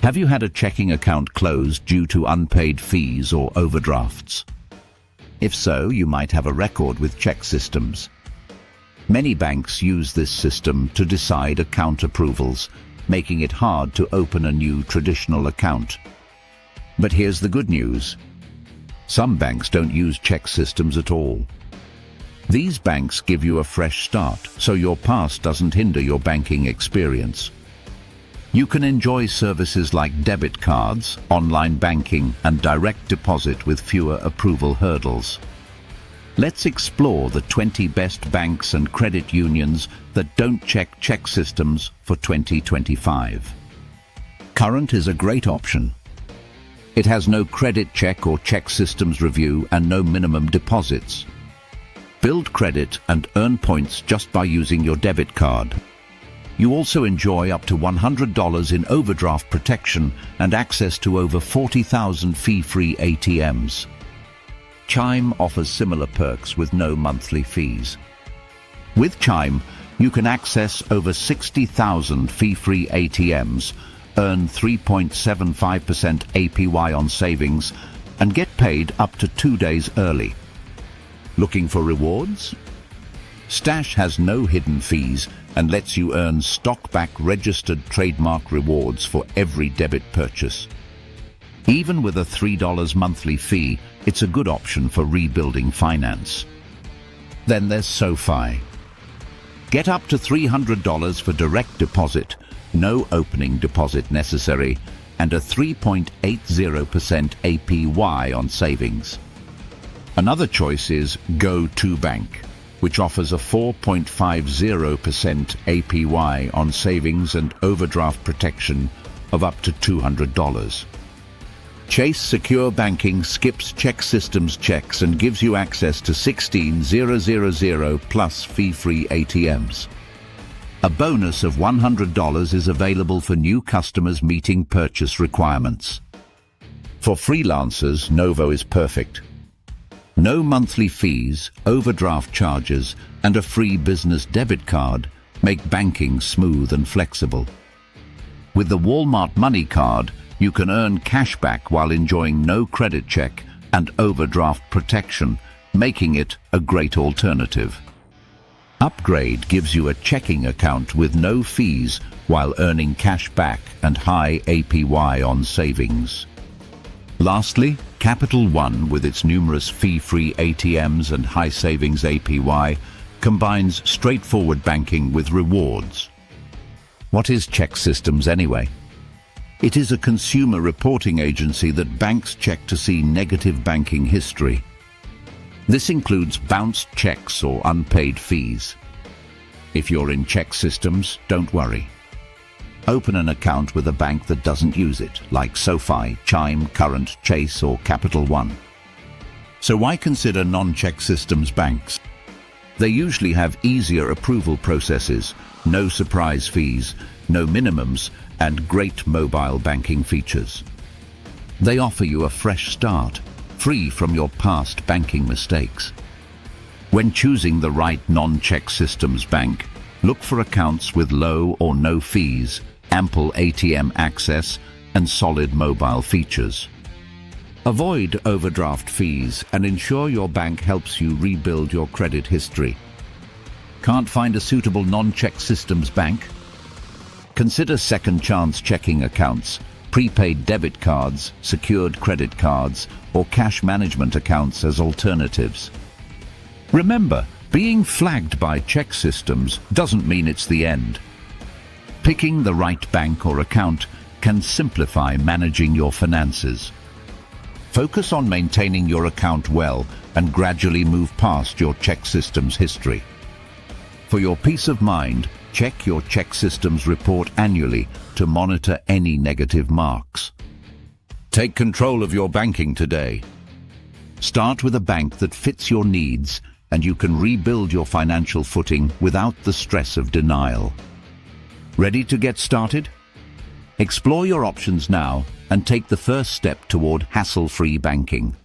Have you had a checking account closed due to unpaid fees or overdrafts? If so, you might have a record with ChexSystem. Many banks use this system to decide account approvals, making it hard to open a new traditional account. But here's the good news. Some banks don't use ChexSystem at all. These banks give you a fresh start, so your past doesn't hinder your banking experience. You can enjoy services like debit cards, online banking, and direct deposit with fewer approval hurdles. Let's explore the 20 best banks and credit unions that don't check ChexSystem for 2025. Current is a great option. It has no credit check or ChexSystem review and no minimum deposits. Build credit and earn points just by using your debit card. You also enjoy up to $100 in overdraft protection and access to over 40,000 fee-free ATMs. Chime offers similar perks with no monthly fees. With Chime, you can access over 60,000 fee-free ATMs, earn 3.75% APY on savings, and get paid up to 2 days early. Looking for rewards? Stash has no hidden fees and lets you earn stock-back registered trademark rewards for every debit purchase. Even with a $3 monthly fee, it's a good option for rebuilding finance. Then there's SoFi. Get up to $300 for direct deposit, no opening deposit necessary, and a 3.80% APY on savings. Another choice is Go2Bank, which offers a 4.50% APY on savings and overdraft protection of up to $200. Chase Secure Banking skips ChexSystem checks and gives you access to 16,000 plus fee-free ATMs. A bonus of $100 is available for new customers meeting purchase requirements. For freelancers, Novo is perfect. No monthly fees, overdraft charges, and a free business debit card make banking smooth and flexible. With the Walmart Money Card, you can earn cash back while enjoying no credit check and overdraft protection, making it a great alternative. Upgrade gives you a checking account with no fees while earning cash back and high APY on savings. Lastly, Capital One, with its numerous fee-free ATMs and high savings APY, combines straightforward banking with rewards. What is ChexSystem anyway? It is a consumer reporting agency that banks check to see negative banking history. This includes bounced checks or unpaid fees. If you're in ChexSystem, don't worry. Open an account with a bank that doesn't use it, like SoFi, Chime, Current, Chase, or Capital One. So why consider non-ChexSystem banks? They usually have easier approval processes, no surprise fees, no minimums, and great mobile banking features. They offer you a fresh start, free from your past banking mistakes. When choosing the right non-ChexSystem bank, look for accounts with low or no fees, ample ATM access, and solid mobile features. Avoid overdraft fees and ensure your bank helps you rebuild your credit history. Can't find a suitable non-ChexSystem bank? Consider second chance checking accounts, prepaid debit cards, secured credit cards, or cash management accounts as alternatives. Remember, being flagged by ChexSystem doesn't mean it's the end. Picking the right bank or account can simplify managing your finances. Focus on maintaining your account well and gradually move past your ChexSystem history. For your peace of mind, check your ChexSystem report annually to monitor any negative marks. Take control of your banking today. Start with a bank that fits your needs, and you can rebuild your financial footing without the stress of denial. Ready to get started? Explore your options now and take the first step toward hassle-free banking.